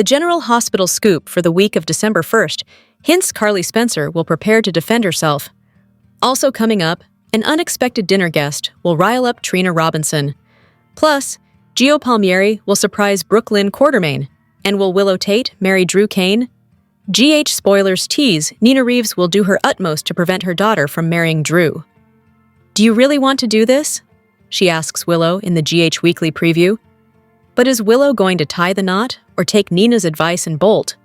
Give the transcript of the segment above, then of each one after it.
The General Hospital scoop for the week of December 1st hints Carly Spencer will prepare to defend herself. Also coming up, an unexpected dinner guest will rile up Trina Robinson. Plus, Gio Palmieri will surprise Brooklyn Quartermain, and will Willow Tate marry Drew Kane? GH spoilers tease Nina Reeves will do her utmost to prevent her daughter from marrying Drew. "Do you really want to do this?" she asks Willow in the GH Weekly preview. But is Willow going to tie the knot or take Nina's advice and bolt?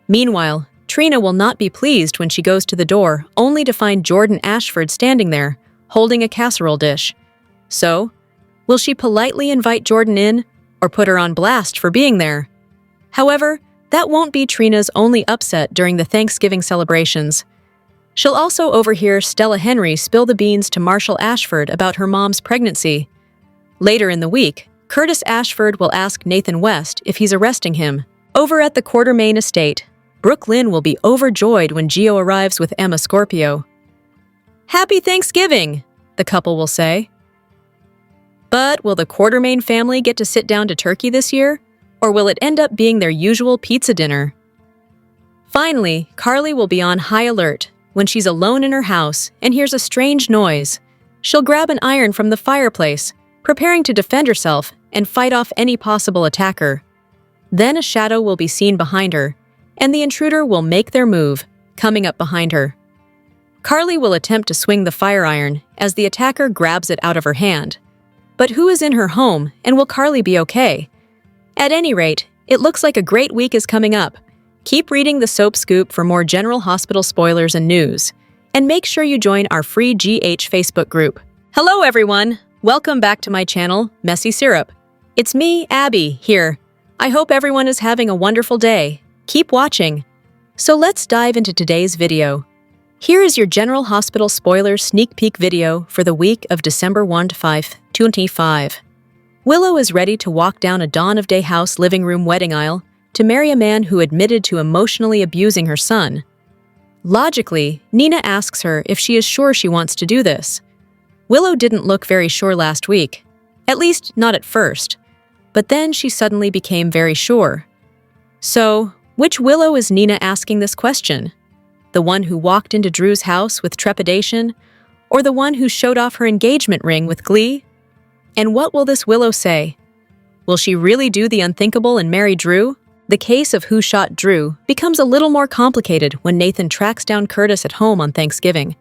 Meanwhile, Trina will not be pleased when she goes to the door only to find Jordan Ashford standing there, holding a casserole dish. So, will she politely invite Jordan in or put her on blast for being there? However, that won't be Trina's only upset during the Thanksgiving celebrations. She'll also overhear Stella Henry spill the beans to Marshall Ashford about her mom's pregnancy. Later in the week, Curtis Ashford will ask Nathan West if he's arresting him. Over at the Quartermain estate, Brooklyn will be overjoyed when Gio arrives with Emma Scorpio. "Happy Thanksgiving," the couple will say. But will the Quartermain family get to sit down to turkey this year? Or will it end up being their usual pizza dinner? Finally, Carly will be on high alert when she's alone in her house and hears a strange noise. She'll grab an iron from the fireplace, preparing to defend herself and fight off any possible attacker. Then a shadow will be seen behind her, and the intruder will make their move, coming up behind her. Carly will attempt to swing the fire iron as the attacker grabs it out of her hand. But who is in her home, and will Carly be okay? At any rate, it looks like a great week is coming up. Keep reading the Soap Scoop for more General Hospital spoilers and news. And make sure you join our free GH Facebook group. Hello everyone! Welcome back to my channel, Messy Syrup. It's me, Abby, here. I hope everyone is having a wonderful day. Keep watching. So let's dive into today's video. Here is your General Hospital spoilers sneak peek video for the week of December 1 to 5, 2025. Willow is ready to walk down a Dawn of Day house living room wedding aisle to marry a man who admitted to emotionally abusing her son. Logically, Nina asks her if she is sure she wants to do this. Willow didn't look very sure last week, at least not at first, but then she suddenly became very sure. So, which Willow is Nina asking this question? The one who walked into Drew's house with trepidation, or the one who showed off her engagement ring with glee? And what will this Willow say? Will she really do the unthinkable and marry Drew? The case of who shot Drew becomes a little more complicated when Nathan tracks down Curtis at home on Thanksgiving.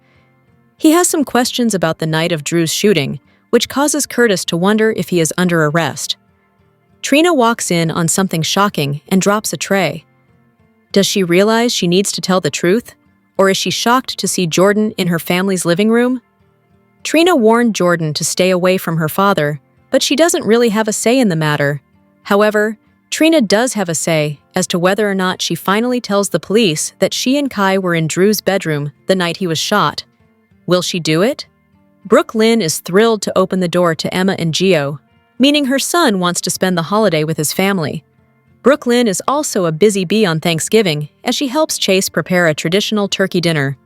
He has some questions about the night of Drew's shooting, which causes Curtis to wonder if he is under arrest. Trina walks in on something shocking and drops a tray. Does she realize she needs to tell the truth, or is she shocked to see Jordan in her family's living room? Trina warned Jordan to stay away from her father, but she doesn't really have a say in the matter. However, Trina does have a say as to whether or not she finally tells the police that she and Kai were in Drew's bedroom the night he was shot. Will she do it? Brooklyn is thrilled to open the door to Emma and Gio, meaning her son wants to spend the holiday with his family. Brooklyn is also a busy bee on Thanksgiving as she helps Chase prepare a traditional turkey dinner.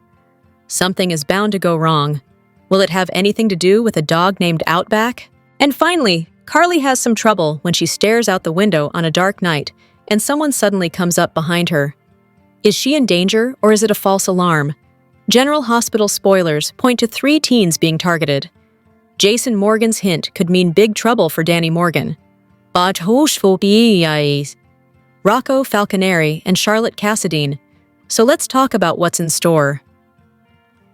Something is bound to go wrong. Will it have anything to do with a dog named Outback? And finally, Carly has some trouble when she stares out the window on a dark night and someone suddenly comes up behind her. Is she in danger or is it a false alarm? General Hospital spoilers point to 3 teens being targeted. Jason Morgan's hint could mean big trouble for Danny Morgan. Rocco Falconeri and Charlotte Cassadine. So let's talk about what's in store.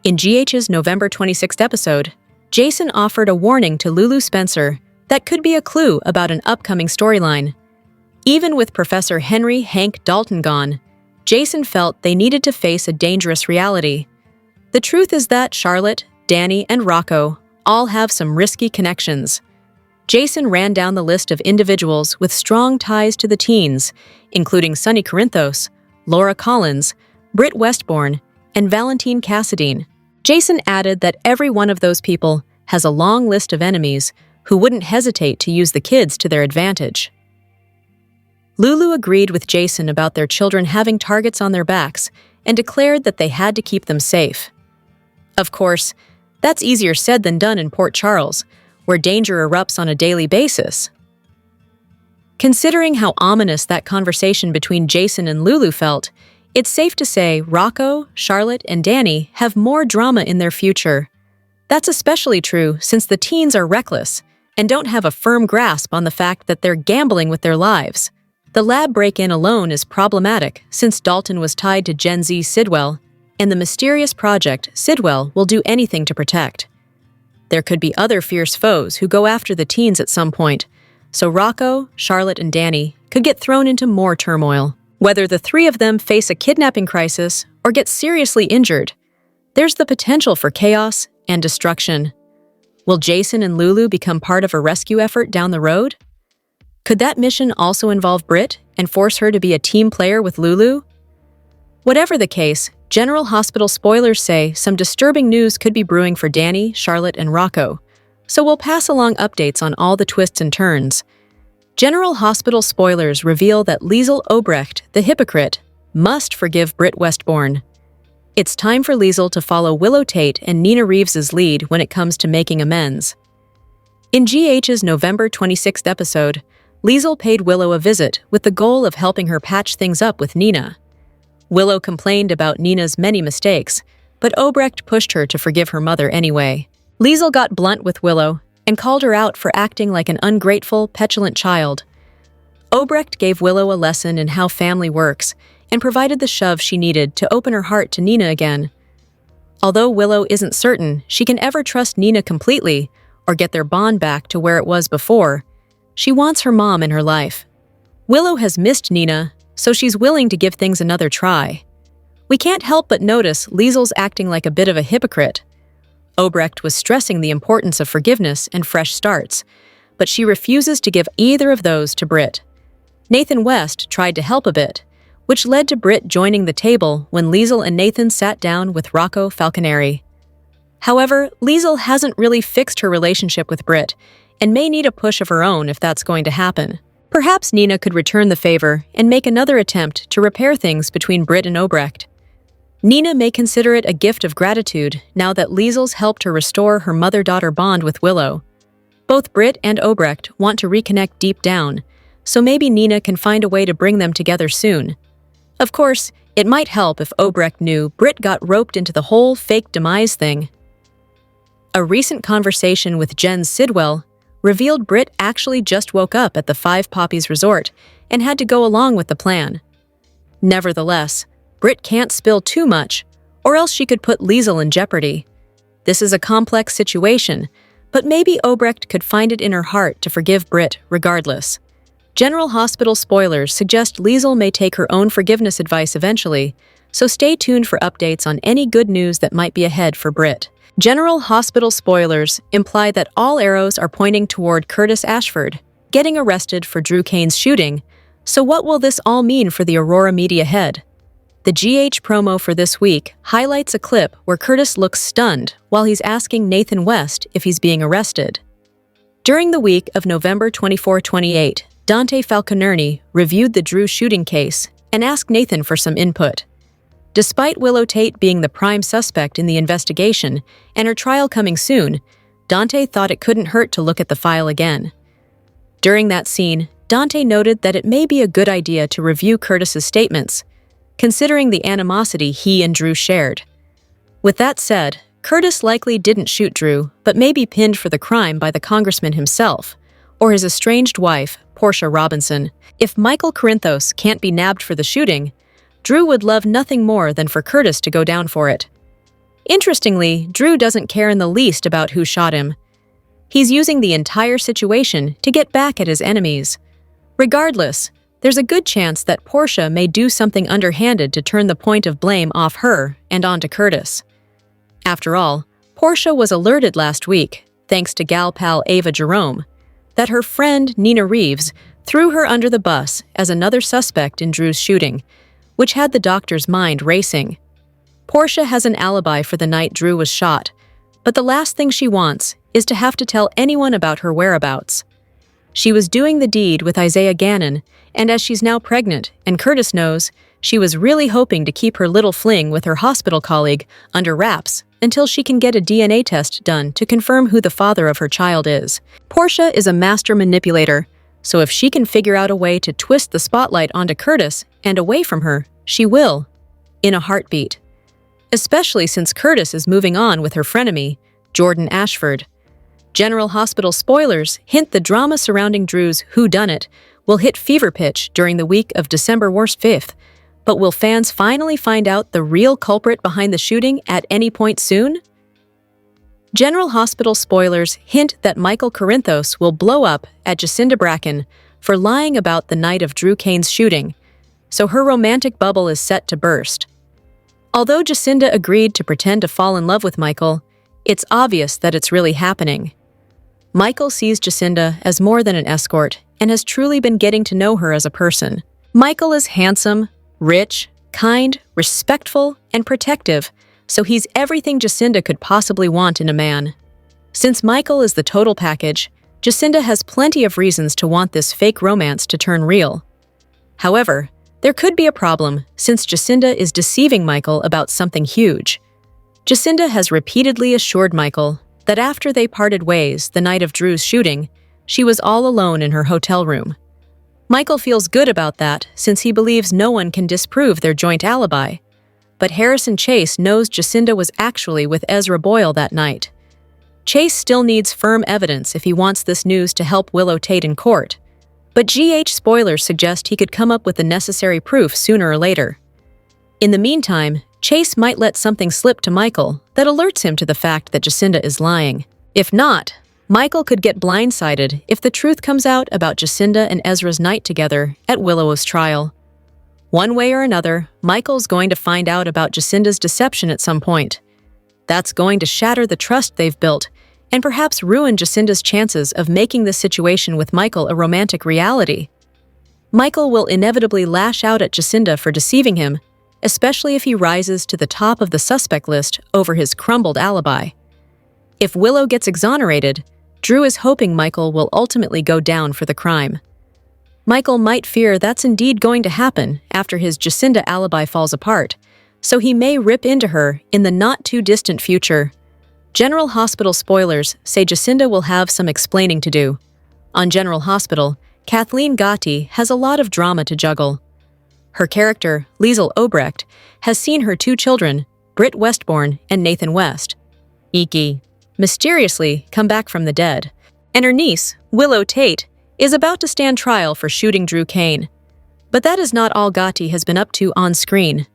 In GH's November 26th episode, Jason offered a warning to Lulu Spencer that could be a clue about an upcoming storyline. Even with Professor Henry Hank Dalton gone, Jason felt they needed to face a dangerous reality. The truth is that Charlotte, Danny, and Rocco all have some risky connections. Jason ran down the list of individuals with strong ties to the teens, including Sonny Corinthos, Laura Collins, Britt Westbourne, and Valentine Cassadine. Jason added that every one of those people has a long list of enemies who wouldn't hesitate to use the kids to their advantage. Lulu agreed with Jason about their children having targets on their backs and declared that they had to keep them safe. Of course, that's easier said than done in Port Charles, where danger erupts on a daily basis. Considering how ominous that conversation between Jason and Lulu felt, it's safe to say Rocco, Charlotte, and Danny have more drama in their future. That's especially true since the teens are reckless and don't have a firm grasp on the fact that they're gambling with their lives. The lab break-in alone is problematic since Dalton was tied to Gen Z Sidwell, and the mysterious project Sidwell will do anything to protect. There could be other fierce foes who go after the teens at some point, so Rocco, Charlotte, and Danny could get thrown into more turmoil. Whether the three of them face a kidnapping crisis or get seriously injured, there's the potential for chaos and destruction. Will Jason and Lulu become part of a rescue effort down the road? Could that mission also involve Britt and force her to be a team player with Lulu? Whatever the case, General Hospital spoilers say some disturbing news could be brewing for Danny, Charlotte, and Rocco, so we'll pass along updates on all the twists and turns. General Hospital spoilers reveal that Liesl Obrecht, the hypocrite, must forgive Britt Westbourne. It's time for Liesl to follow Willow Tate and Nina Reeves's lead when it comes to making amends. In GH's November 26th episode, Liesl paid Willow a visit with the goal of helping her patch things up with Nina. Willow complained about Nina's many mistakes, but Obrecht pushed her to forgive her mother anyway. Liesl got blunt with Willow and called her out for acting like an ungrateful, petulant child. Obrecht gave Willow a lesson in how family works and provided the shove she needed to open her heart to Nina again. Although Willow isn't certain she can ever trust Nina completely or get their bond back to where it was before, she wants her mom in her life. Willow has missed Nina, so she's willing to give things another try. We can't help but notice Liesl's acting like a bit of a hypocrite. Obrecht was stressing the importance of forgiveness and fresh starts, but she refuses to give either of those to Britt. Nathan West tried to help a bit, which led to Britt joining the table when Liesl and Nathan sat down with Rocco Falconeri. However, Liesl hasn't really fixed her relationship with Britt and may need a push of her own if that's going to happen. Perhaps Nina could return the favor and make another attempt to repair things between Britt and Obrecht. Nina may consider it a gift of gratitude now that Liesl's helped her restore her mother-daughter bond with Willow. Both Britt and Obrecht want to reconnect deep down, so maybe Nina can find a way to bring them together soon. Of course, it might help if Obrecht knew Britt got roped into the whole fake demise thing. A recent conversation with Jen Sidwell revealed Britt actually just woke up at the Five Poppies Resort and had to go along with the plan. Nevertheless, Britt can't spill too much, or else she could put Liesl in jeopardy. This is a complex situation, but maybe Obrecht could find it in her heart to forgive Britt regardless. General Hospital spoilers suggest Liesl may take her own forgiveness advice eventually, so stay tuned for updates on any good news that might be ahead for Britt. General Hospital spoilers imply that all arrows are pointing toward Curtis Ashford getting arrested for Drew Kane's shooting, so what will this all mean for the Aurora media head? The GH promo for this week highlights a clip where Curtis looks stunned while he's asking Nathan West if he's being arrested. During the week of November 24-28, Dante Falconeri reviewed the Drew shooting case and asked Nathan for some input. Despite Willow Tate being the prime suspect in the investigation and her trial coming soon, Dante thought it couldn't hurt to look at the file again. During that scene, Dante noted that it may be a good idea to review Curtis's statements, considering the animosity he and Drew shared. With that said, Curtis likely didn't shoot Drew, but may be pinned for the crime by the congressman himself, or his estranged wife, Portia Robinson. If Michael Corinthos can't be nabbed for the shooting, Drew would love nothing more than for Curtis to go down for it. Interestingly, Drew doesn't care in the least about who shot him. He's using the entire situation to get back at his enemies. Regardless, there's a good chance that Portia may do something underhanded to turn the point of blame off her and onto Curtis. After all, Portia was alerted last week, thanks to gal pal Ava Jerome, that her friend Nina Reeves threw her under the bus as another suspect in Drew's shooting, which had the doctor's mind racing. Portia has an alibi for the night Drew was shot, but the last thing she wants is to have to tell anyone about her whereabouts. She was doing the deed with Isaiah Gannon, and as she's now pregnant, and Curtis knows, she was really hoping to keep her little fling with her hospital colleague under wraps until she can get a DNA test done to confirm who the father of her child is. Portia is a master manipulator, so if she can figure out a way to twist the spotlight onto Curtis and away from her, she will, in a heartbeat. Especially since Curtis is moving on with her frenemy, Jordan Ashford. General Hospital spoilers hint the drama surrounding Drew's whodunit will hit fever pitch during the week of December 5th, but will fans finally find out the real culprit behind the shooting at any point soon? General Hospital spoilers hint that Michael Corinthos will blow up at Jacinda Bracken for lying about the night of Drew Kane's shooting, so her romantic bubble is set to burst. Although Jacinda agreed to pretend to fall in love with Michael, it's obvious that it's really happening. Michael sees Jacinda as more than an escort and has truly been getting to know her as a person. Michael is handsome, rich, kind, respectful, and protective, so he's everything Jacinda could possibly want in a man. Since Michael is the total package, Jacinda has plenty of reasons to want this fake romance to turn real. However, there could be a problem since Jacinda is deceiving Michael about something huge. Jacinda has repeatedly assured Michael that after they parted ways the night of Drew's shooting, she was all alone in her hotel room. Michael feels good about that since he believes no one can disprove their joint alibi. But Harrison Chase knows Jacinda was actually with Ezra Boyle that night. Chase still needs firm evidence if he wants this news to help Willow Tate in court, but GH spoilers suggest he could come up with the necessary proof sooner or later. In the meantime, Chase might let something slip to Michael that alerts him to the fact that Jacinda is lying. If not, Michael could get blindsided if the truth comes out about Jacinda and Ezra's night together at Willow's trial. One way or another, Michael's going to find out about Jacinda's deception at some point. That's going to shatter the trust they've built and perhaps ruin Jacinda's chances of making this situation with Michael a romantic reality. Michael will inevitably lash out at Jacinda for deceiving him, especially if he rises to the top of the suspect list over his crumbled alibi. If Willow gets exonerated, Drew is hoping Michael will ultimately go down for the crime. Michael might fear that's indeed going to happen after his Jacinda alibi falls apart, so he may rip into her in the not-too-distant future. General Hospital spoilers say Jacinda will have some explaining to do. On General Hospital, Kathleen Gotti has a lot of drama to juggle. Her character, Liesl Obrecht, has seen her two children, Britt Westbourne and Nathan West, Iki, mysteriously come back from the dead, and her niece, Willow Tate, is about to stand trial for shooting Drew Kane. But that is not all Gotti has been up to on screen.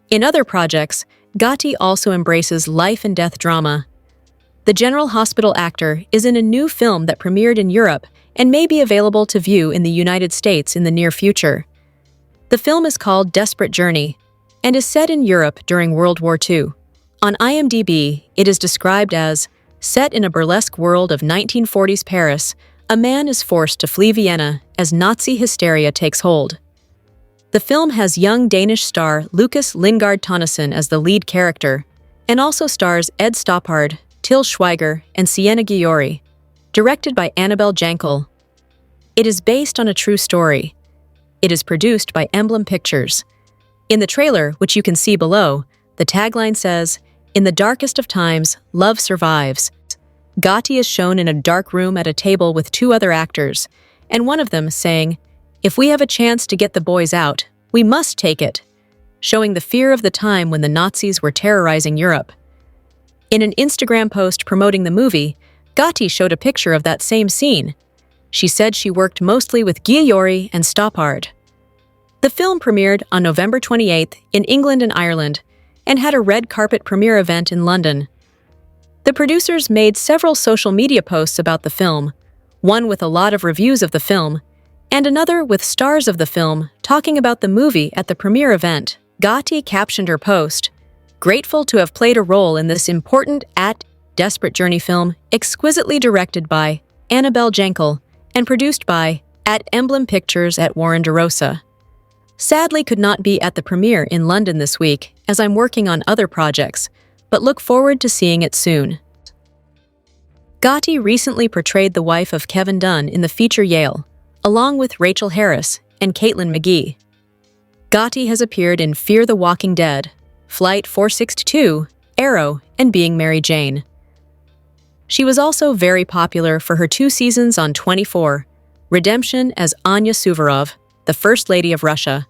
In other projects, Gotti also embraces life and death drama. The General Hospital actor is in a new film that premiered in Europe and may be available to view in the United States in the near future. The film is called Desperate Journey and is set in Europe during World War II. On IMDb, it is described as, set in a burlesque world of 1940s Paris, a man is forced to flee Vienna as Nazi hysteria takes hold. The film has young Danish star Lucas Lingard Tonnesson as the lead character, and also stars Ed Stoppard, Till Schweiger, and Sienna Guiori, directed by Annabelle Jankel. It is based on a true story. It is produced by Emblem Pictures. In the trailer, which you can see below, the tagline says, "In the darkest of times, love survives." Gotti is shown in a dark room at a table with two other actors, and one of them saying, "If we have a chance to get the boys out, we must take it," showing the fear of the time when the Nazis were terrorizing Europe. In an Instagram post promoting the movie, Gotti showed a picture of that same scene. She said she worked mostly with Guiori and Stoppard. The film premiered on November 28th in England and Ireland and had a red carpet premiere event in London. The producers made several social media posts about the film, one with a lot of reviews of the film, and another with stars of the film talking about the movie at the premiere event. Gotti captioned her post, "Grateful to have played a role in this important Desperate Journey film, exquisitely directed by Annabelle Jankel and produced by Emblem Pictures at Warren DeRosa. Sadly could not be at the premiere in London this week as I'm working on other projects, but look forward to seeing it soon." Gotti recently portrayed the wife of Kevin Dunn in the feature Yale, along with Rachel Harris and Caitlin McGee. Gotti has appeared in Fear the Walking Dead, Flight 462, Arrow, and Being Mary Jane. She was also very popular for her 2 seasons on 24, redemption as Anya Suvorov, the First Lady of Russia.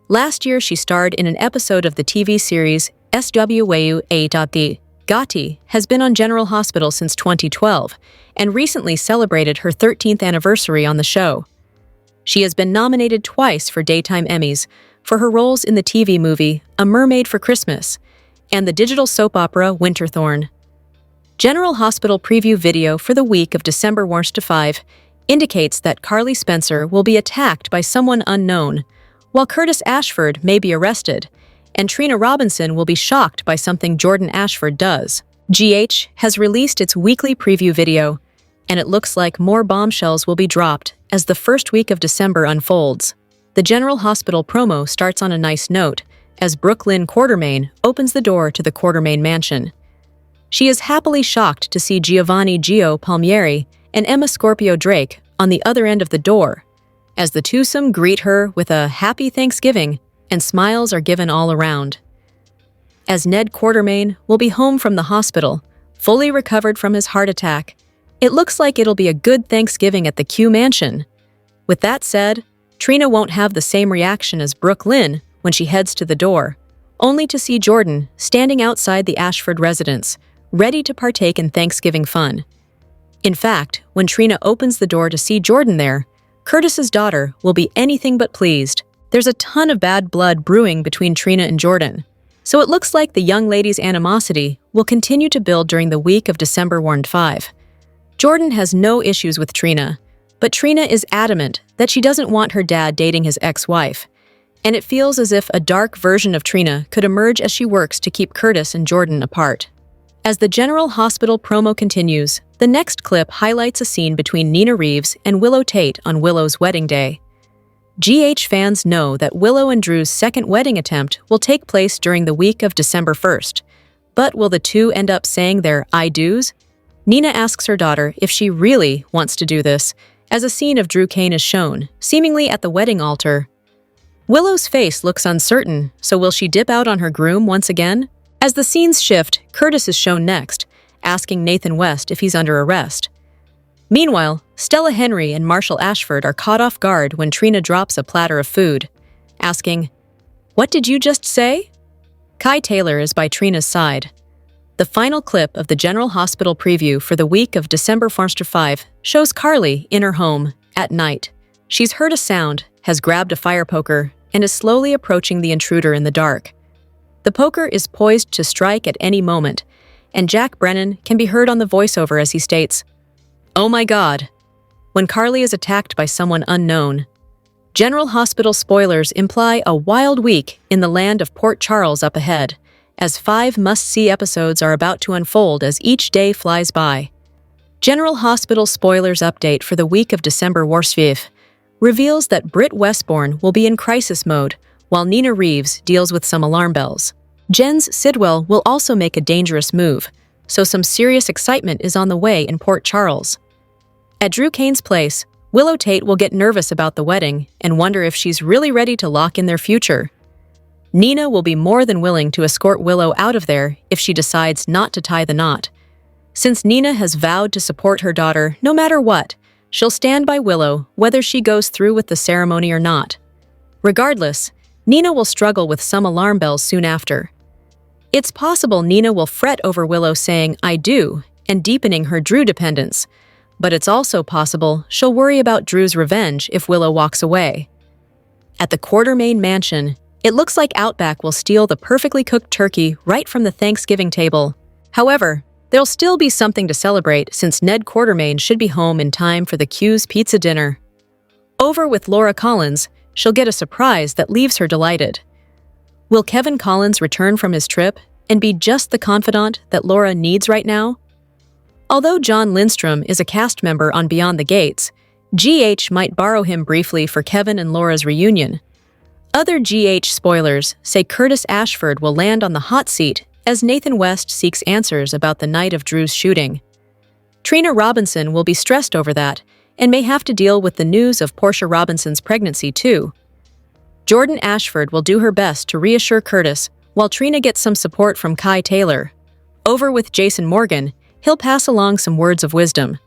Last year, she starred in an episode of the TV series SWAU. Gati has been on General Hospital since 2012 and recently celebrated her 13th anniversary on the show. She has been nominated twice for Daytime Emmys for her roles in the TV movie A Mermaid for Christmas and the digital soap opera Winterthorn. General Hospital preview video for the week of December 5 indicates that Carly Spencer will be attacked by someone unknown, while Curtis Ashford may be arrested, and Trina Robinson will be shocked by something Jordan Ashford does. GH has released its weekly preview video, and it looks like more bombshells will be dropped as the first week of December unfolds. The General Hospital promo starts on a nice note as Brooklyn Quartermain opens the door to the Quartermain mansion. She is happily shocked to see Giovanni Gio Palmieri and Emma Scorpio Drake on the other end of the door, as the twosome greet her with a Happy Thanksgiving and smiles are given all around. As Ned Quartermain will be home from the hospital, fully recovered from his heart attack, it looks like it'll be a good Thanksgiving at the Q Mansion. With that said, Trina won't have the same reaction as Brooklyn when she heads to the door, only to see Jordan standing outside the Ashford residence, ready to partake in Thanksgiving fun. In fact, when Trina opens the door to see Jordan there, Curtis's daughter will be anything but pleased. There's a ton of bad blood brewing between Trina and Jordan, so it looks like the young lady's animosity will continue to build during the week of December 5. Jordan has no issues with Trina, but Trina is adamant that she doesn't want her dad dating his ex-wife, and it feels as if a dark version of Trina could emerge as she works to keep Curtis and Jordan apart. As the General Hospital promo continues, the next clip highlights a scene between Nina Reeves and Willow Tate on Willow's wedding day. GH fans know that Willow and Drew's second wedding attempt will take place during the week of December 1st, but will the two end up saying their I do's? Nina asks her daughter if she really wants to do this, as a scene of Drew Kane is shown, seemingly at the wedding altar. Willow's face looks uncertain, so will she dip out on her groom once again? As the scenes shift, Curtis is shown next, asking Nathan West if he's under arrest. Meanwhile, Stella Henry and Marshall Ashford are caught off guard when Trina drops a platter of food, asking, "What did you just say?" Kai Taylor is by Trina's side. The final clip of the General Hospital preview for the week of December 5 shows Carly in her home at night. She's heard a sound, has grabbed a fire poker, and is slowly approaching the intruder in the dark. The poker is poised to strike at any moment, and Jack Brennan can be heard on the voiceover as he states, "Oh my God," when Carly is attacked by someone unknown. General Hospital spoilers imply a wild week in the land of Port Charles up ahead, as 5 must-see episodes are about to unfold as each day flies by. General Hospital spoilers update for the week of December 5 reveals that Britt Westbourne will be in crisis mode, while Nina Reeves deals with some alarm bells. Jens Sidwell will also make a dangerous move, so some serious excitement is on the way in Port Charles. At Drew Kane's place, Willow Tate will get nervous about the wedding and wonder if she's really ready to lock in their future. Nina will be more than willing to escort Willow out of there if she decides not to tie the knot. Since Nina has vowed to support her daughter no matter what, she'll stand by Willow whether she goes through with the ceremony or not. Regardless, Nina will struggle with some alarm bells soon after. It's possible Nina will fret over Willow saying "I do" and deepening her Drew dependence, but it's also possible she'll worry about Drew's revenge if Willow walks away. At the Quartermain mansion, it looks like Outback will steal the perfectly cooked turkey right from the Thanksgiving table. However, there'll still be something to celebrate since Ned Quartermain should be home in time for the Q's pizza dinner. Over with Laura Collins, she'll get a surprise that leaves her delighted. Will Kevin Collins return from his trip and be just the confidant that Laura needs right now? Although John Lindstrom is a cast member on Beyond the Gates, GH might borrow him briefly for Kevin and Laura's reunion. Other GH spoilers say Curtis Ashford will land on the hot seat as Nathan West seeks answers about the night of Drew's shooting. Trina Robinson will be stressed over that and may have to deal with the news of Portia Robinson's pregnancy too. Jordan Ashford will do her best to reassure Curtis while Trina gets some support from Kai Taylor. Over with Jason Morgan, he'll pass along some words of wisdom.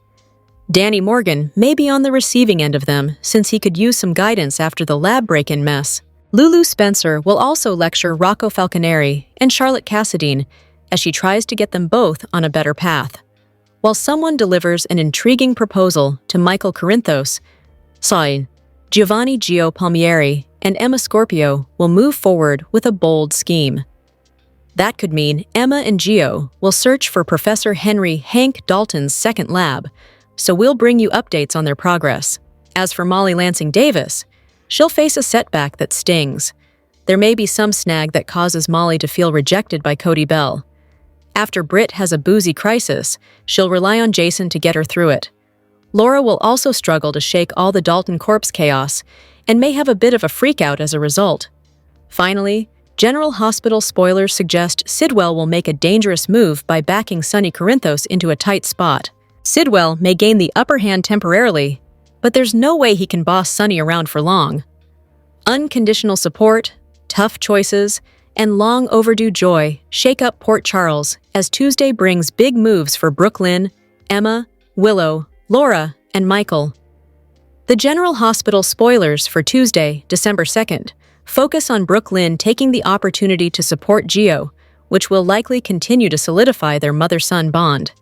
Danny Morgan may be on the receiving end of them since he could use some guidance after the lab break-in mess. Lulu Spencer will also lecture Rocco Falconeri and Charlotte Cassadine as she tries to get them both on a better path. While someone delivers an intriguing proposal to Michael Corinthos, Giovanni Gio Palmieri and Emma Scorpio will move forward with a bold scheme. That could mean Emma and Gio will search for Professor Henry Hank Dalton's second lab, so we'll bring you updates on their progress. As for Molly Lansing Davis, she'll face a setback that stings. There may be some snag that causes Molly to feel rejected by Cody Bell. After Britt has a boozy crisis, she'll rely on Jason to get her through it. Laura will also struggle to shake all the Dalton corpse chaos and may have a bit of a freakout as a result. Finally, General Hospital spoilers suggest Sidwell will make a dangerous move by backing Sonny Corinthos into a tight spot. Sidwell may gain the upper hand temporarily, but there's no way he can boss Sonny around for long. Unconditional support, tough choices, and long overdue joy shake up Port Charles as Tuesday brings big moves for Brooklyn, Emma, Willow, Laura, and Michael. The General Hospital spoilers for Tuesday, December 2nd, focus on Brooklyn taking the opportunity to support Gio, which will likely continue to solidify their mother-son bond.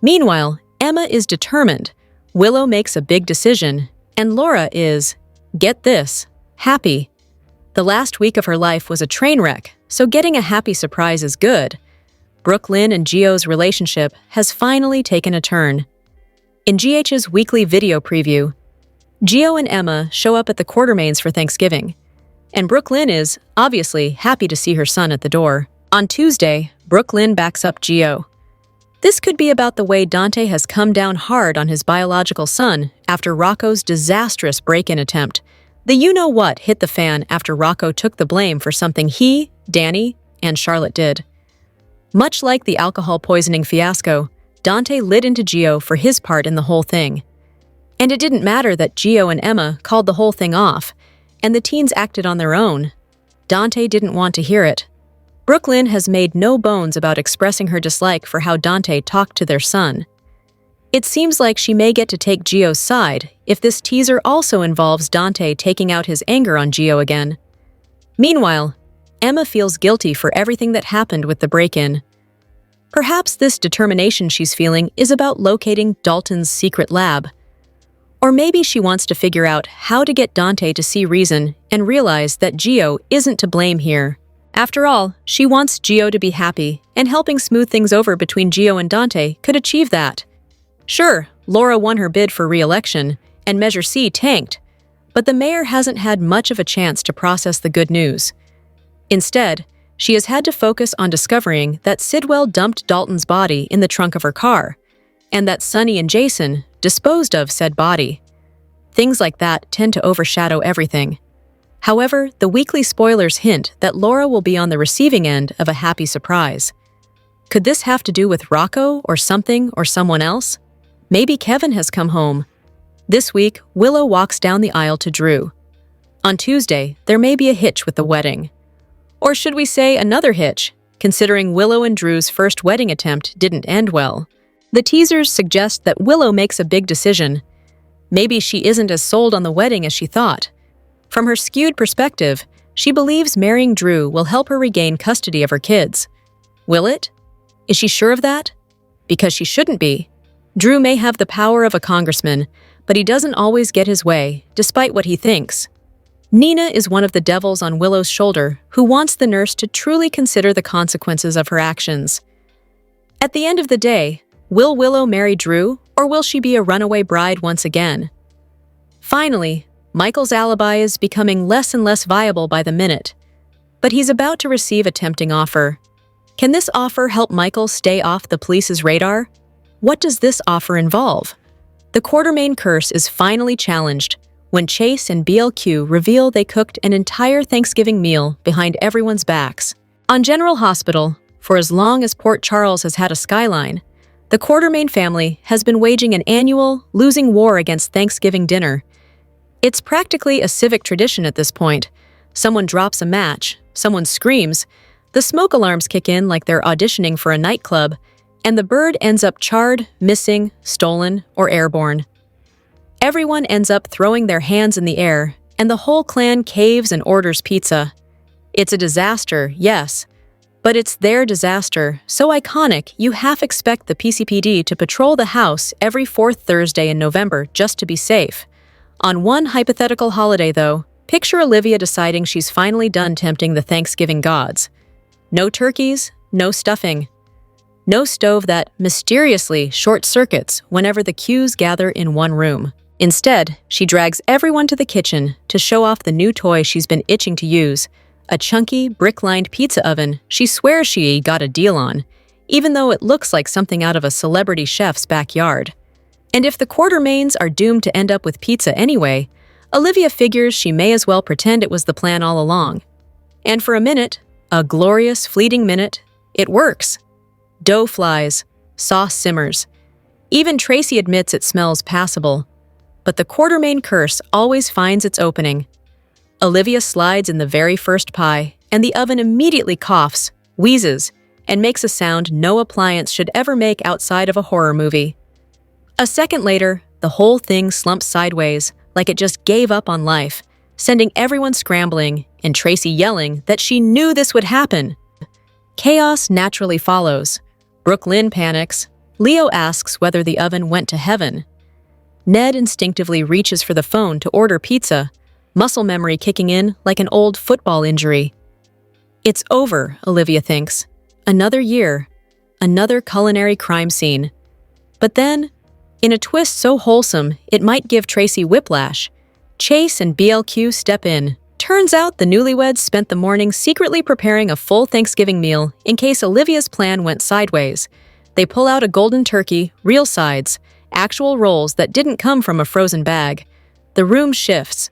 Meanwhile, Emma is determined, Willow makes a big decision, and Laura is, get this, happy. The last week of her life was a train wreck, so getting a happy surprise is good. Brooklyn and Gio's relationship has finally taken a turn. In GH's weekly video preview, Gio and Emma show up at the Quartermains for Thanksgiving, and Brooklyn is, obviously, happy to see her son at the door. On Tuesday, Brooklyn backs up Gio. This could be about the way Dante has come down hard on his biological son after Rocco's disastrous break-in attempt. The you-know-what hit the fan after Rocco took the blame for something he, Danny, and Charlotte did. Much like the alcohol poisoning fiasco, Dante lit into Gio for his part in the whole thing. And it didn't matter that Gio and Emma called the whole thing off, and the teens acted on their own. Dante didn't want to hear it. Brooklyn has made no bones about expressing her dislike for how Dante talked to their son. It seems like she may get to take Gio's side if this teaser also involves Dante taking out his anger on Gio again. Meanwhile, Emma feels guilty for everything that happened with the break-in. Perhaps this determination she's feeling is about locating Dalton's secret lab. Or maybe she wants to figure out how to get Dante to see reason and realize that Gio isn't to blame here. After all, she wants Gio to be happy, and helping smooth things over between Gio and Dante could achieve that. Sure, Laura won her bid for re-election, and Measure C tanked, but the mayor hasn't had much of a chance to process the good news. Instead, she has had to focus on discovering that Sidwell dumped Dalton's body in the trunk of her car, and that Sonny and Jason disposed of said body. Things like that tend to overshadow everything. However, the weekly spoilers hint that Laura will be on the receiving end of a happy surprise. Could this have to do with Rocco or something or someone else? Maybe Kevin has come home. This week, Willow walks down the aisle to Drew. On Tuesday, there may be a hitch with the wedding. Or should we say another hitch, considering Willow and Drew's first wedding attempt didn't end well. The teasers suggest that Willow makes a big decision. Maybe she isn't as sold on the wedding as she thought. From her skewed perspective, she believes marrying Drew will help her regain custody of her kids. Will it? Is she sure of that? Because she shouldn't be. Drew may have the power of a congressman, but he doesn't always get his way, despite what he thinks. Nina is one of the devils on Willow's shoulder who wants the nurse to truly consider the consequences of her actions. At the end of the day, will Willow marry Drew, or will she be a runaway bride once again? Finally, Michael's alibi is becoming less and less viable by the minute, but he's about to receive a tempting offer. Can this offer help Michael stay off the police's radar? What does this offer involve? The Quartermain curse is finally challenged when Chase and BLQ reveal they cooked an entire Thanksgiving meal behind everyone's backs. On General Hospital, for as long as Port Charles has had a skyline, the Quartermain family has been waging an annual, losing war against Thanksgiving dinner. It's practically a civic tradition at this point. Someone drops a match, someone screams, the smoke alarms kick in like they're auditioning for a nightclub, and the bird ends up charred, missing, stolen, or airborne. Everyone ends up throwing their hands in the air, and the whole clan caves and orders pizza. It's a disaster, yes, but it's their disaster, so iconic you half expect the PCPD to patrol the house every fourth Thursday in November just to be safe. On one hypothetical holiday, though, picture Olivia deciding she's finally done tempting the Thanksgiving gods. No turkeys, no stuffing. No stove that mysteriously short-circuits whenever the cues gather in one room. Instead, she drags everyone to the kitchen to show off the new toy she's been itching to use, a chunky, brick-lined pizza oven she swears she got a deal on, even though it looks like something out of a celebrity chef's backyard. And if the Quartermaines are doomed to end up with pizza anyway, Olivia figures she may as well pretend it was the plan all along. And for a minute, a glorious, fleeting minute, it works. Dough flies, sauce simmers. Even Tracy admits it smells passable. But the Quartermaine curse always finds its opening. Olivia slides in the very first pie, and the oven immediately coughs, wheezes, and makes a sound no appliance should ever make outside of a horror movie. A second later, the whole thing slumps sideways, like it just gave up on life, sending everyone scrambling and Tracy yelling that she knew this would happen. Chaos naturally follows. Brooke Lynn panics. Leo asks whether the oven went to heaven. Ned instinctively reaches for the phone to order pizza, muscle memory kicking in like an old football injury. It's over, Olivia thinks. Another year, another culinary crime scene. But then, in a twist so wholesome it might give Tracy whiplash, Chase and BLQ step in. Turns out the newlyweds spent the morning secretly preparing a full Thanksgiving meal in case Olivia's plan went sideways. They pull out a golden turkey, real sides, actual rolls that didn't come from a frozen bag. The room shifts.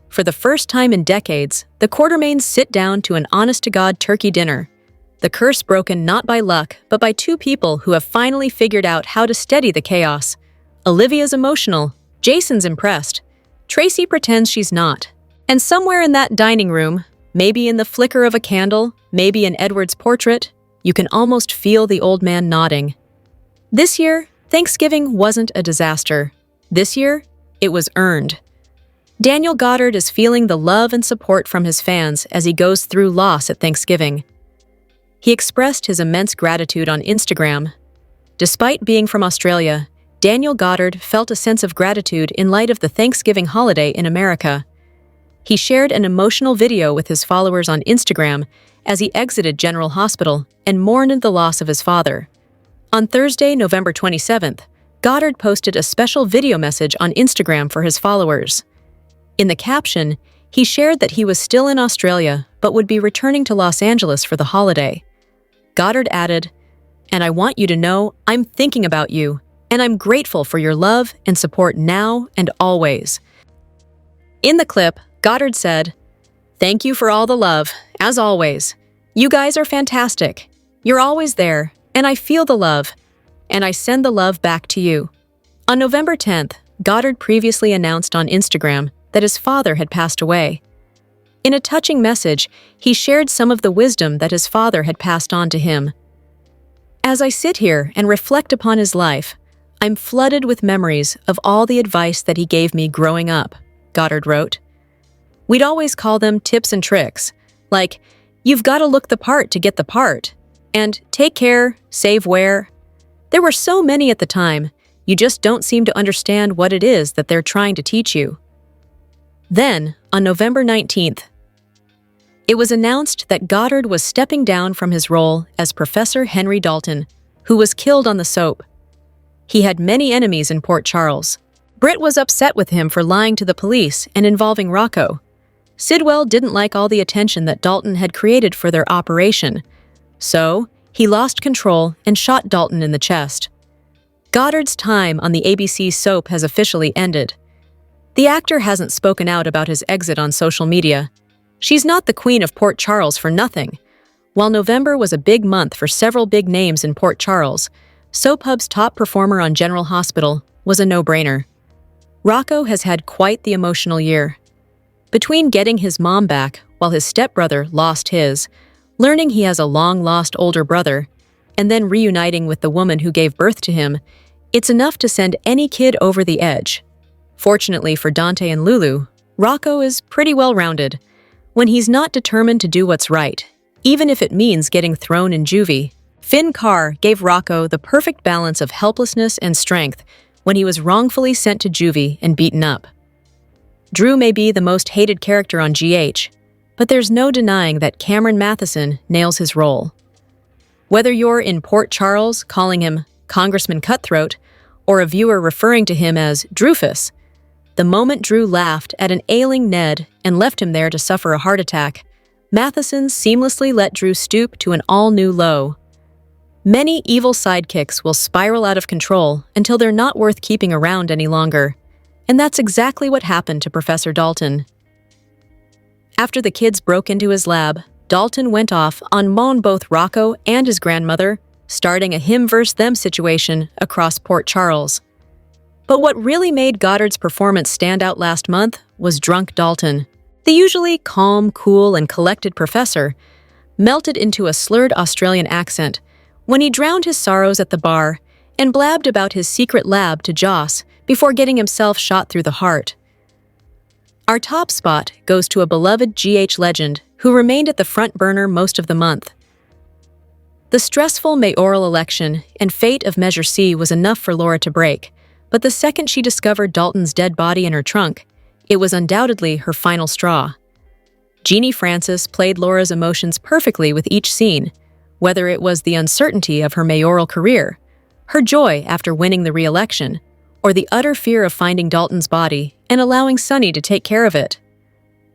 For the first time in decades, the Quartermaines sit down to an honest-to-God turkey dinner. The curse broken not by luck, but by two people who have finally figured out how to steady the chaos. Olivia's emotional, Jason's impressed. Tracy pretends she's not. And somewhere in that dining room, maybe in the flicker of a candle, maybe in Edward's portrait, you can almost feel the old man nodding. This year, Thanksgiving wasn't a disaster. This year, it was earned. Daniel Goddard is feeling the love and support from his fans as he goes through loss at Thanksgiving. He expressed his immense gratitude on Instagram. Despite being from Australia, Daniel Goddard felt a sense of gratitude in light of the Thanksgiving holiday in America. He shared an emotional video with his followers on Instagram as he exited General Hospital and mourned the loss of his father. On Thursday, November 27th, Goddard posted a special video message on Instagram for his followers. In the caption, he shared that he was still in Australia but would be returning to Los Angeles for the holiday. Goddard added, "And I want you to know I'm thinking about you, and I'm grateful for your love and support now and always." In the clip, Goddard said, "Thank you for all the love, as always. You guys are fantastic. You're always there, and I feel the love, and I send the love back to you." On November 10th, Goddard previously announced on Instagram that his father had passed away. In a touching message, he shared some of the wisdom that his father had passed on to him. "As I sit here and reflect upon his life, I'm flooded with memories of all the advice that he gave me growing up," Goddard wrote. "We'd always call them tips and tricks, like, you've got to look the part to get the part, and take care, save where. There were so many at the time, you just don't seem to understand what it is that they're trying to teach you." Then, on November 19th, it was announced that Goddard was stepping down from his role as Professor Henry Dalton, who was killed on the soap. He had many enemies in Port Charles. Britt was upset with him for lying to the police and involving Rocco. Sidwell didn't like all the attention that Dalton had created for their operation, so he lost control and shot Dalton in the chest. Goddard's time on the ABC soap has officially ended. The actor hasn't spoken out about his exit on social media. She's not the Queen of Port Charles for nothing. While November was a big month for several big names in Port Charles, Soap Hub's top performer on General Hospital was a no-brainer. Rocco has had quite the emotional year. Between getting his mom back while his stepbrother lost his, learning he has a long-lost older brother, and then reuniting with the woman who gave birth to him, it's enough to send any kid over the edge. Fortunately for Dante and Lulu, Rocco is pretty well-rounded. When he's not determined to do what's right, even if it means getting thrown in juvie, Finn Carr gave Rocco the perfect balance of helplessness and strength when he was wrongfully sent to juvie and beaten up. Drew may be the most hated character on GH, but there's no denying that Cameron Matheson nails his role. Whether you're in Port Charles calling him Congressman Cutthroat, or a viewer referring to him as Drufus, the moment Drew laughed at an ailing Ned and left him there to suffer a heart attack, Matheson seamlessly let Drew stoop to an all-new low. Many evil sidekicks will spiral out of control until they're not worth keeping around any longer, and that's exactly what happened to Professor Dalton. After the kids broke into his lab, Dalton went off on both Rocco and his grandmother, starting a him-versus-them situation across Port Charles. But what really made Goddard's performance stand out last month was Drunk Dalton. The usually calm, cool, and collected professor melted into a slurred Australian accent when he drowned his sorrows at the bar and blabbed about his secret lab to Joss before getting himself shot through the heart. Our top spot goes to a beloved GH legend who remained at the front burner most of the month. The stressful mayoral election and fate of Measure C was enough for Laura to break, but the second she discovered Dalton's dead body in her trunk, it was undoubtedly her final straw. Jeannie Francis played Laura's emotions perfectly with each scene, whether it was the uncertainty of her mayoral career, her joy after winning the re-election, or the utter fear of finding Dalton's body and allowing Sonny to take care of it.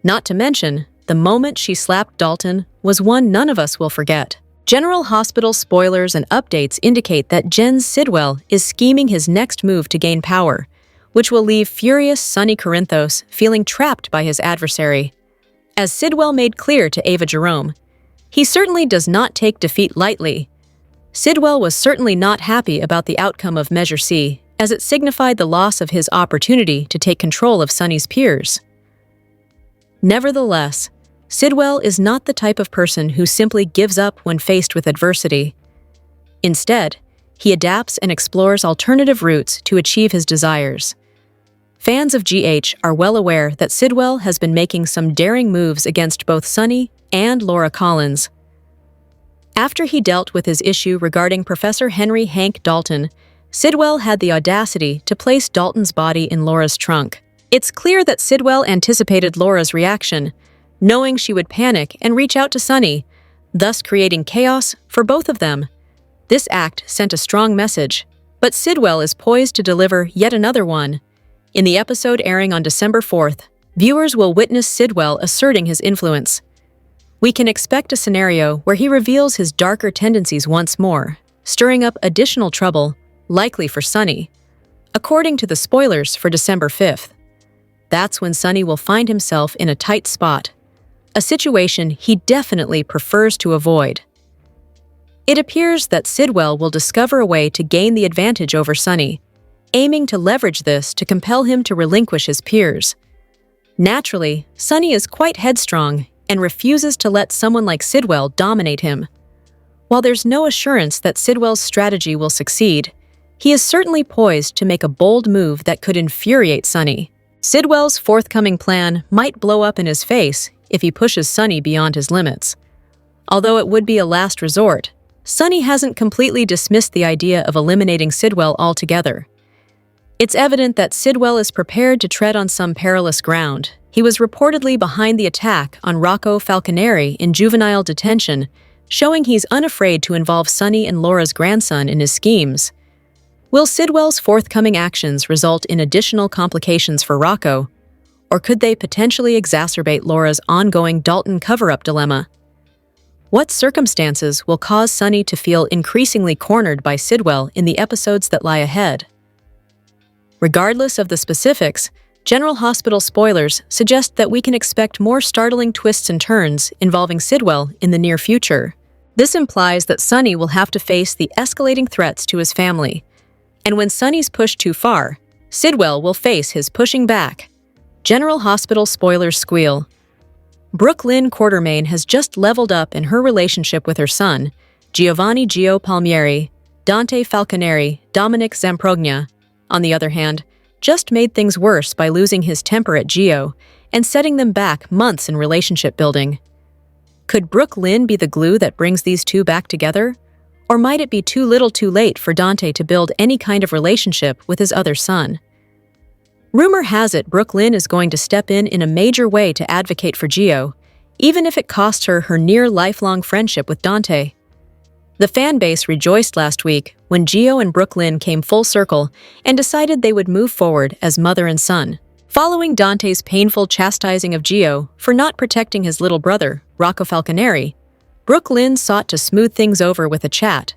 Not to mention, the moment she slapped Dalton was one none of us will forget. General Hospital spoilers and updates indicate that Jens Sidwell is scheming his next move to gain power, which will leave furious Sonny Corinthos feeling trapped by his adversary. As Sidwell made clear to Ava Jerome, he certainly does not take defeat lightly. Sidwell was certainly not happy about the outcome of Measure C, as it signified the loss of his opportunity to take control of Sonny's peers. Nevertheless, Sidwell is not the type of person who simply gives up when faced with adversity. Instead, he adapts and explores alternative routes to achieve his desires. Fans of GH are well aware that Sidwell has been making some daring moves against both Sonny and Laura Collins. After he dealt with his issue regarding Professor Henry Hank Dalton, Sidwell had the audacity to place Dalton's body in Laura's trunk. It's clear that Sidwell anticipated Laura's reaction, knowing she would panic and reach out to Sonny, thus creating chaos for both of them. This act sent a strong message, but Sidwell is poised to deliver yet another one. In the episode airing on December 4th, viewers will witness Sidwell asserting his influence. We can expect a scenario where he reveals his darker tendencies once more, stirring up additional trouble, likely for Sonny, according to the spoilers for December 5th. That's when Sonny will find himself in a tight spot, a situation he definitely prefers to avoid. It appears that Sidwell will discover a way to gain the advantage over Sonny, aiming to leverage this to compel him to relinquish his peers. Naturally, Sonny is quite headstrong and refuses to let someone like Sidwell dominate him. While there's no assurance that Sidwell's strategy will succeed, he is certainly poised to make a bold move that could infuriate Sonny. Sidwell's forthcoming plan might blow up in his face if he pushes Sonny beyond his limits. Although it would be a last resort, Sonny hasn't completely dismissed the idea of eliminating Sidwell altogether. It's evident that Sidwell is prepared to tread on some perilous ground. He was reportedly behind the attack on Rocco Falconeri in juvenile detention, showing he's unafraid to involve Sonny and Laura's grandson in his schemes. Will Sidwell's forthcoming actions result in additional complications for Rocco, or could they potentially exacerbate Laura's ongoing Dalton cover-up dilemma? What circumstances will cause Sonny to feel increasingly cornered by Sidwell in the episodes that lie ahead? Regardless of the specifics, General Hospital spoilers suggest that we can expect more startling twists and turns involving Sidwell in the near future. This implies that Sonny will have to face the escalating threats to his family. And when Sonny's pushed too far, Sidwell will face his pushing back. General Hospital spoilers squeal. Brooke Lynn Quartermain has just leveled up in her relationship with her son, Giovanni Gio Palmieri, Dante Falconeri, Dominic Zamprogna, on the other hand, just made things worse by losing his temper at Gio and setting them back months in relationship building. Could Brooke Lynn be the glue that brings these two back together? Or might it be too little too late for Dante to build any kind of relationship with his other son? Rumor has it Brooke Lynn is going to step in a major way to advocate for Gio, even if it costs her her near-lifelong friendship with Dante. The fan base rejoiced last week when Gio and Brooke Lynn came full circle and decided they would move forward as mother and son. Following Dante's painful chastising of Gio for not protecting his little brother, Rocco Falconeri, Brooke Lynn sought to smooth things over with a chat,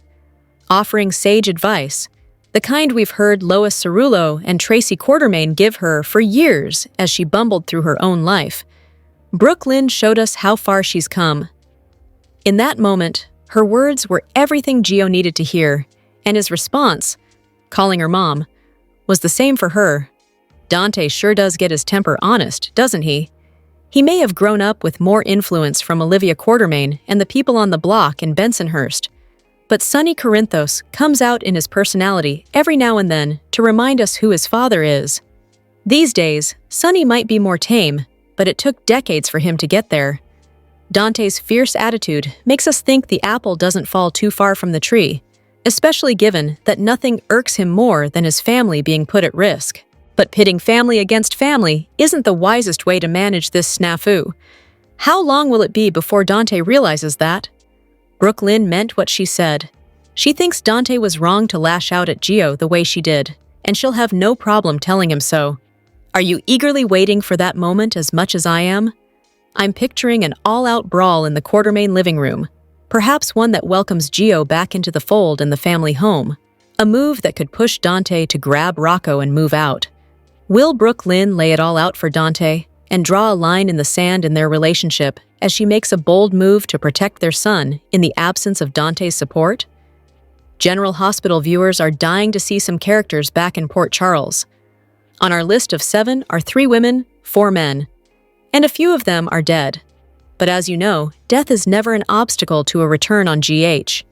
offering sage advice, the kind we've heard Lois Cerullo and Tracy Quartermain give her for years as she bumbled through her own life. Brooke Lynn showed us how far she's come. In that moment, her words were everything Gio needed to hear, and his response, calling her mom, was the same for her. Dante sure does get his temper honest, doesn't he? He may have grown up with more influence from Olivia Quartermain and the people on the block in Bensonhurst, but Sonny Corinthos comes out in his personality every now and then to remind us who his father is. These days, Sonny might be more tame, but it took decades for him to get there. Dante's fierce attitude makes us think the apple doesn't fall too far from the tree, especially given that nothing irks him more than his family being put at risk. But pitting family against family isn't the wisest way to manage this snafu. How long will it be before Dante realizes that? Brooke Lynn meant what she said. She thinks Dante was wrong to lash out at Gio the way she did, and she'll have no problem telling him so. Are you eagerly waiting for that moment as much as I am? I'm picturing an all-out brawl in the Quartermain living room, perhaps one that welcomes Gio back into the fold in the family home, a move that could push Dante to grab Rocco and move out. Will Brooke Lynn lay it all out for Dante and draw a line in the sand in their relationship as she makes a bold move to protect their son in the absence of Dante's support? General Hospital viewers are dying to see some characters back in Port Charles. On our list of 7 are 3 women, 4 men, and a few of them are dead. But as you know, death is never an obstacle to a return on GH.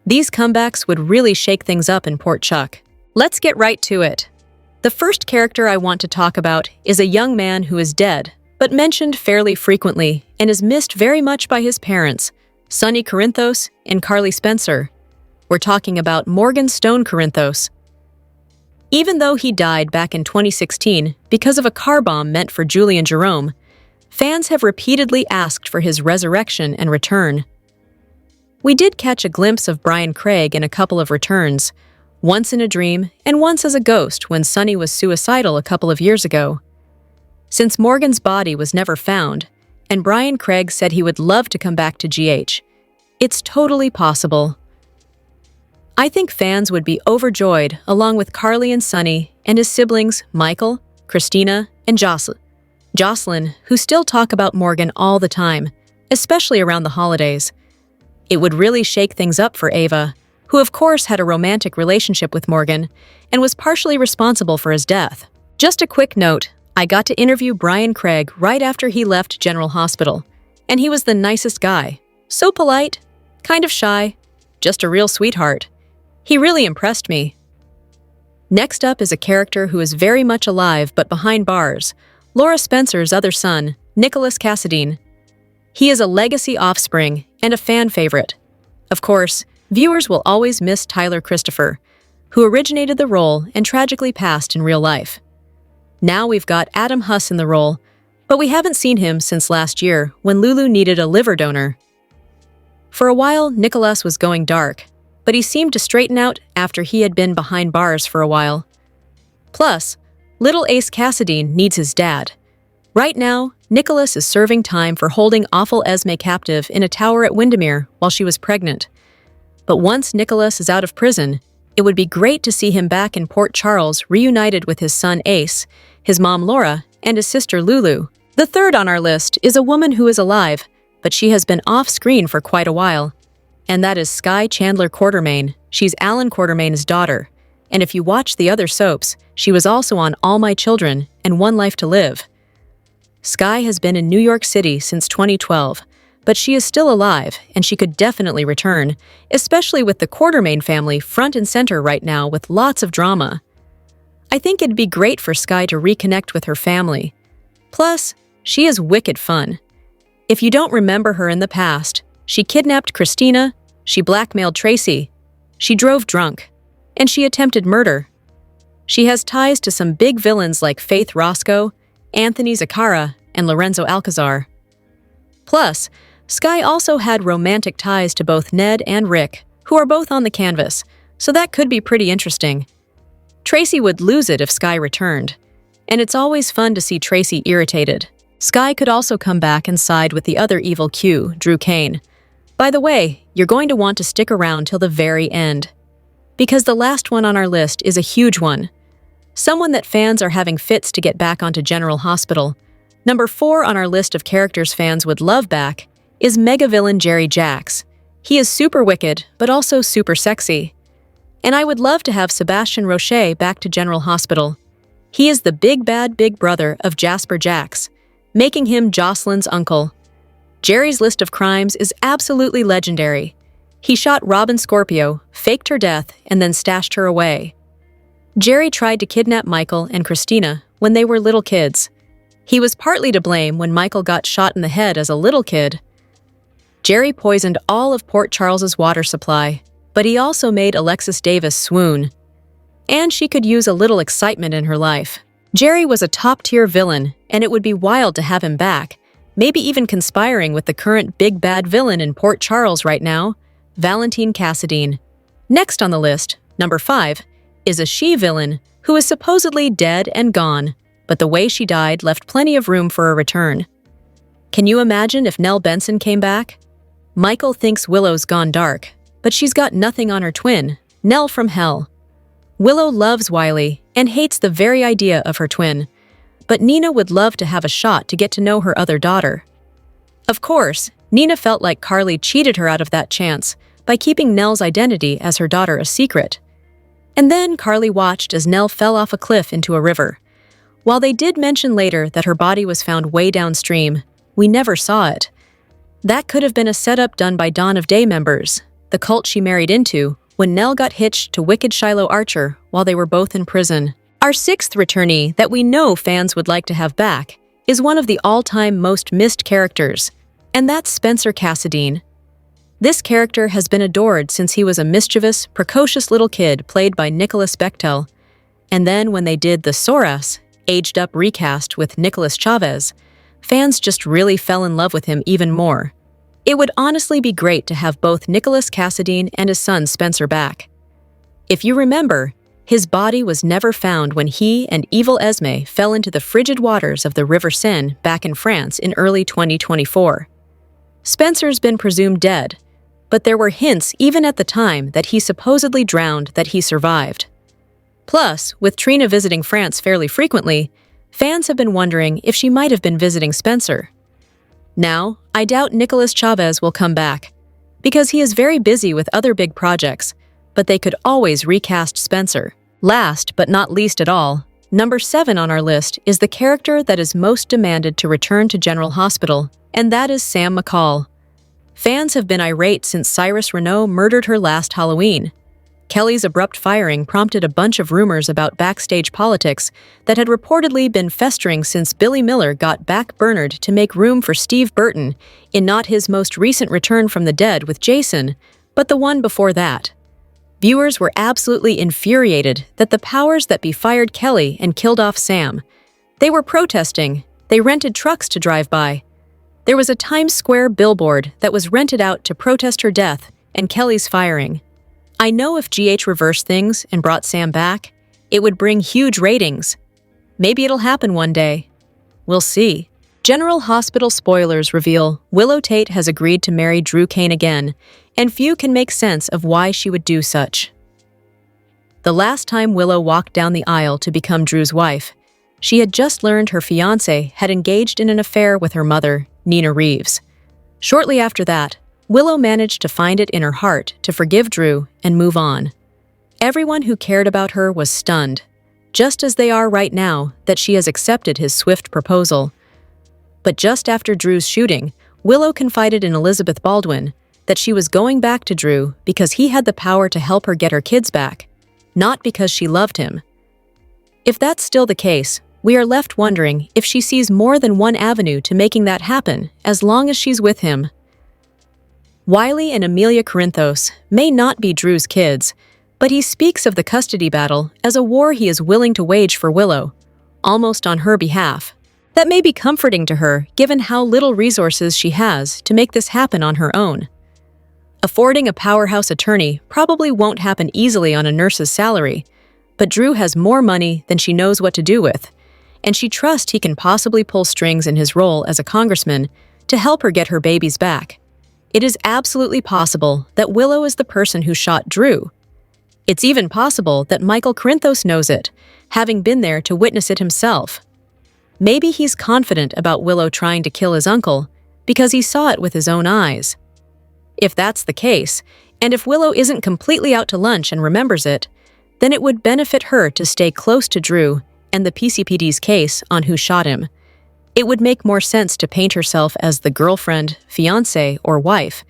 These comebacks would really shake things up in Port Chuck. Let's get right to it. The first character I want to talk about is a young man who is dead, but mentioned fairly frequently and is missed very much by his parents, Sonny Corinthos and Carly Spencer. We're talking about Morgan Stone Corinthos. Even though he died back in 2016 because of a car bomb meant for Julian Jerome, fans have repeatedly asked for his resurrection and return. We did catch a glimpse of Brian Craig in a couple of returns, once in a dream and once as a ghost when Sonny was suicidal a couple of years ago. Since Morgan's body was never found, and Brian Craig said he would love to come back to GH, it's totally possible. I think fans would be overjoyed along with Carly and Sonny and his siblings Michael, Christina, and Jocelyn, who still talk about Morgan all the time, especially around the holidays. It would really shake things up for Ava, who of course had a romantic relationship with Morgan and was partially responsible for his death. Just a quick note, I got to interview Brian Craig right after he left General Hospital, and he was the nicest guy. So polite, kind of shy, just a real sweetheart. He really impressed me. Next up is a character who is very much alive but behind bars, Laura Spencer's other son, Nicholas Cassadine. He is a legacy offspring and a fan favorite. Of course, viewers will always miss Tyler Christopher, who originated the role and tragically passed in real life. Now we've got Adam Huss in the role, but we haven't seen him since last year when Lulu needed a liver donor. For a while, Nicholas was going dark, but he seemed to straighten out after he had been behind bars for a while. Plus, little Ace Cassadine needs his dad. Right now, Nicholas is serving time for holding awful Esme captive in a tower at Windermere while she was pregnant. But once Nicholas is out of prison, it would be great to see him back in Port Charles reunited with his son Ace, his mom Laura, and his sister Lulu. The third on our list is a woman who is alive, but she has been off-screen for quite a while. And that is Skye Chandler Quartermain. She's Alan Quartermain's daughter. And if you watch the other soaps, she was also on All My Children and One Life to Live. Skye has been in New York City since 2012, but she is still alive and she could definitely return, especially with the Quartermain family front and center right now with lots of drama. I think it'd be great for Skye to reconnect with her family. Plus, she is wicked fun. If you don't remember her in the past, she kidnapped Christina, she blackmailed Tracy, she drove drunk, and she attempted murder. She has ties to some big villains like Faith Roscoe, Anthony Zaccara, and Lorenzo Alcazar. Plus, Skye also had romantic ties to both Ned and Rick, who are both on the canvas, so that could be pretty interesting. Tracy would lose it if Skye returned, and it's always fun to see Tracy irritated. Skye could also come back and side with the other evil Q, Drew Kane. By the way, you're going to want to stick around till the very end, because the last one on our list is a huge one. Someone that fans are having fits to get back onto General Hospital. Number 4 on our list of characters fans would love back is mega villain Jerry Jacks. He is super wicked, but also super sexy. And I would love to have Sebastian Roche back to General Hospital. He is the big bad big brother of Jasper Jacks, making him Jocelyn's uncle. Jerry's list of crimes is absolutely legendary. He shot Robin Scorpio, faked her death, and then stashed her away. Jerry tried to kidnap Michael and Christina when they were little kids. He was partly to blame when Michael got shot in the head as a little kid. Jerry poisoned all of Port Charles's water supply, but he also made Alexis Davis swoon. And she could use a little excitement in her life. Jerry was a top-tier villain, and it would be wild to have him back, maybe even conspiring with the current big bad villain in Port Charles right now, Valentine Cassadine. Next on the list, number 5, is a she-villain who is supposedly dead and gone, but the way she died left plenty of room for a return. Can you imagine if Nell Benson came back? Michael thinks Willow's gone dark, but she's got nothing on her twin, Nell from hell. Willow loves Wiley and hates the very idea of her twin, but Nina would love to have a shot to get to know her other daughter. Of course, Nina felt like Carly cheated her out of that chance by keeping Nell's identity as her daughter a secret. And then Carly watched as Nell fell off a cliff into a river. While they did mention later that her body was found way downstream, we never saw it. That could have been a setup done by Dawn of Day members, the cult she married into, when Nell got hitched to wicked Shiloh Archer while they were both in prison. Our 6th returnee that we know fans would like to have back is one of the all-time most missed characters, and that's Spencer Cassadine. This character has been adored since he was a mischievous, precocious little kid played by Nicholas Bechtel. And then when they did the Soras, aged-up recast with Nicholas Chavez, fans just really fell in love with him even more. It would honestly be great to have both Nicholas Cassadine and his son Spencer back. If you remember, his body was never found when he and evil Esme fell into the frigid waters of the River Seine back in France in early 2024. Spencer's been presumed dead, but there were hints even at the time that he supposedly drowned that he survived. Plus, with Trina visiting France fairly frequently, fans have been wondering if she might have been visiting Spencer. Now, I doubt Nicholas Chavez will come back, because he is very busy with other big projects, but they could always recast Spencer. Last but not least at all, number 7 on our list is the character that is most demanded to return to General Hospital, and that is Sam McCall. Fans have been irate since Cyrus Renault murdered her last Halloween. Kelly's abrupt firing prompted a bunch of rumors about backstage politics that had reportedly been festering since Billy Miller got back-burnered to make room for Steve Burton in not his most recent return from the dead with Jason, but the one before that. Viewers were absolutely infuriated that the powers that be fired Kelly and killed off Sam. They were protesting. They rented trucks to drive by. There was a Times Square billboard that was rented out to protest her death and Kelly's firing. I know if GH reversed things and brought Sam back, it would bring huge ratings. Maybe it'll happen one day. We'll see. General Hospital spoilers reveal Willow Tate has agreed to marry Drew Kane again, and few can make sense of why she would do such. The last time Willow walked down the aisle to become Drew's wife, she had just learned her fiancé had engaged in an affair with her mother, Nina Reeves. Shortly after that, Willow managed to find it in her heart to forgive Drew and move on. Everyone who cared about her was stunned, just as they are right now that she has accepted his swift proposal. But just after Drew's shooting, Willow confided in Elizabeth Baldwin that she was going back to Drew because he had the power to help her get her kids back, not because she loved him. If that's still the case, we are left wondering if she sees more than one avenue to making that happen as long as she's with him. Wiley and Amelia Corinthos may not be Drew's kids, but he speaks of the custody battle as a war he is willing to wage for Willow, almost on her behalf. That may be comforting to her given how little resources she has to make this happen on her own. Affording a powerhouse attorney probably won't happen easily on a nurse's salary, but Drew has more money than she knows what to do with, and she trusts he can possibly pull strings in his role as a congressman to help her get her babies back. It is absolutely possible that Willow is the person who shot Drew. It's even possible that Michael Corinthos knows it, having been there to witness it himself. Maybe he's confident about Willow trying to kill his uncle because he saw it with his own eyes. If that's the case, and if Willow isn't completely out to lunch and remembers it, then it would benefit her to stay close to Drew and the PCPD's case on who shot him. It would make more sense to paint herself as the girlfriend, fiancé, or wife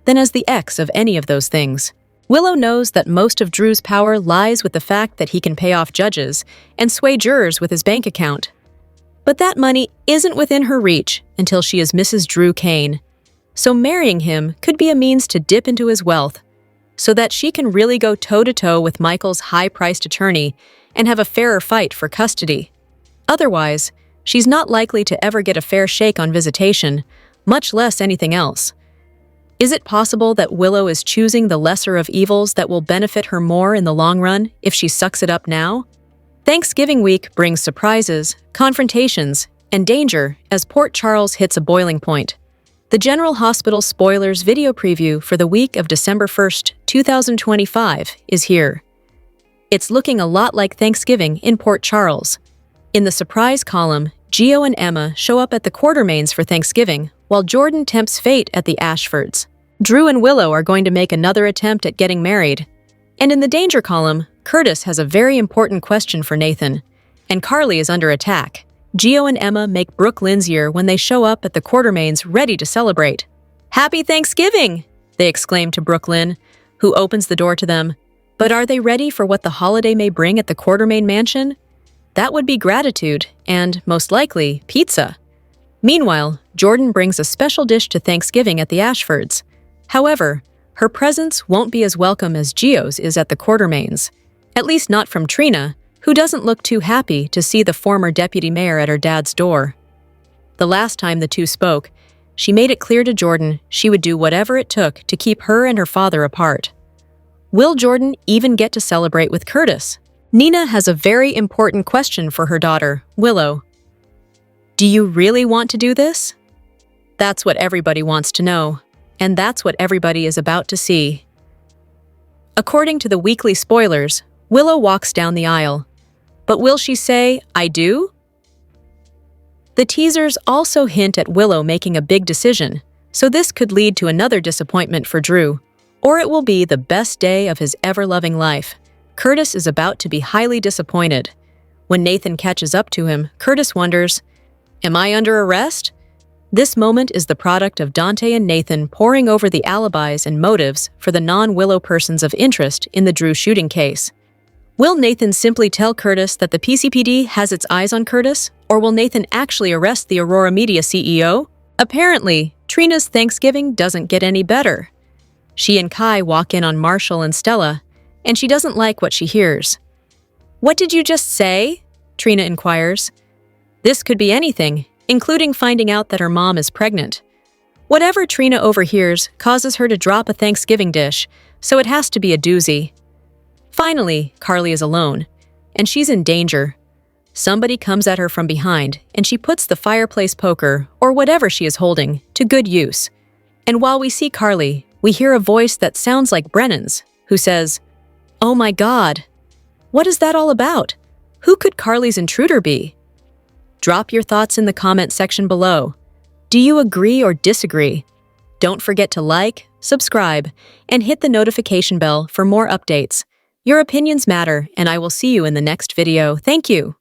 than as the ex of any of those things. Willow knows that most of Drew's power lies with the fact that he can pay off judges and sway jurors with his bank account. But that money isn't within her reach until she is Mrs. Drew Kane. So marrying him could be a means to dip into his wealth, so that she can really go toe-to-toe with Michael's high-priced attorney and have a fairer fight for custody. Otherwise, she's not likely to ever get a fair shake on visitation, much less anything else. Is it possible that Willow is choosing the lesser of evils that will benefit her more in the long run if she sucks it up now? Thanksgiving week brings surprises, confrontations, and danger as Port Charles hits a boiling point. The General Hospital Spoilers video preview for the week of December 1st, 2025 is here. It's looking a lot like Thanksgiving in Port Charles. In the surprise column, Gio and Emma show up at the Quartermains for Thanksgiving, while Jordan tempts fate at the Ashfords. Drew and Willow are going to make another attempt at getting married. And in the danger column, Curtis has a very important question for Nathan, and Carly is under attack. Gio and Emma make Brooke Lynn's year when they show up at the Quartermains ready to celebrate. "Happy Thanksgiving!" they exclaim to Brooke Lynn, who opens the door to them. But are they ready for what the holiday may bring at the Quartermain mansion? That would be gratitude and, most likely, pizza. Meanwhile, Jordan brings a special dish to Thanksgiving at the Ashfords. However, her presence won't be as welcome as Gio's is at the Quartermains. At least not from Trina, who doesn't look too happy to see the former deputy mayor at her dad's door. The last time the two spoke, she made it clear to Jordan she would do whatever it took to keep her and her father apart. Will Jordan even get to celebrate with Curtis? Nina has a very important question for her daughter, Willow. Do you really want to do this? That's what everybody wants to know, and that's what everybody is about to see. According to the weekly spoilers, Willow walks down the aisle. But will she say, "I do"? The teasers also hint at Willow making a big decision, so this could lead to another disappointment for Drew, or it will be the best day of his ever-loving life. Curtis is about to be highly disappointed. When Nathan catches up to him, Curtis wonders, "Am I under arrest?" This moment is the product of Dante and Nathan poring over the alibis and motives for the non-Willow persons of interest in the Drew shooting case. Will Nathan simply tell Curtis that the PCPD has its eyes on Curtis, or will Nathan actually arrest the Aurora Media CEO? Apparently, Trina's Thanksgiving doesn't get any better. She and Kai walk in on Marshall and Stella, and she doesn't like what she hears. "What did you just say?" Trina inquires. This could be anything, including finding out that her mom is pregnant. Whatever Trina overhears causes her to drop a Thanksgiving dish, so it has to be a doozy. Finally, Carly is alone, and she's in danger. Somebody comes at her from behind, and she puts the fireplace poker, or whatever she is holding, to good use. And while we see Carly, we hear a voice that sounds like Brennan's, who says, "Oh my God! What is that all about? Who could Carly's intruder be?" Drop your thoughts in the comment section below. Do you agree or disagree? Don't forget to like, subscribe, and hit the notification bell for more updates. Your opinions matter, and I will see you in the next video. Thank you.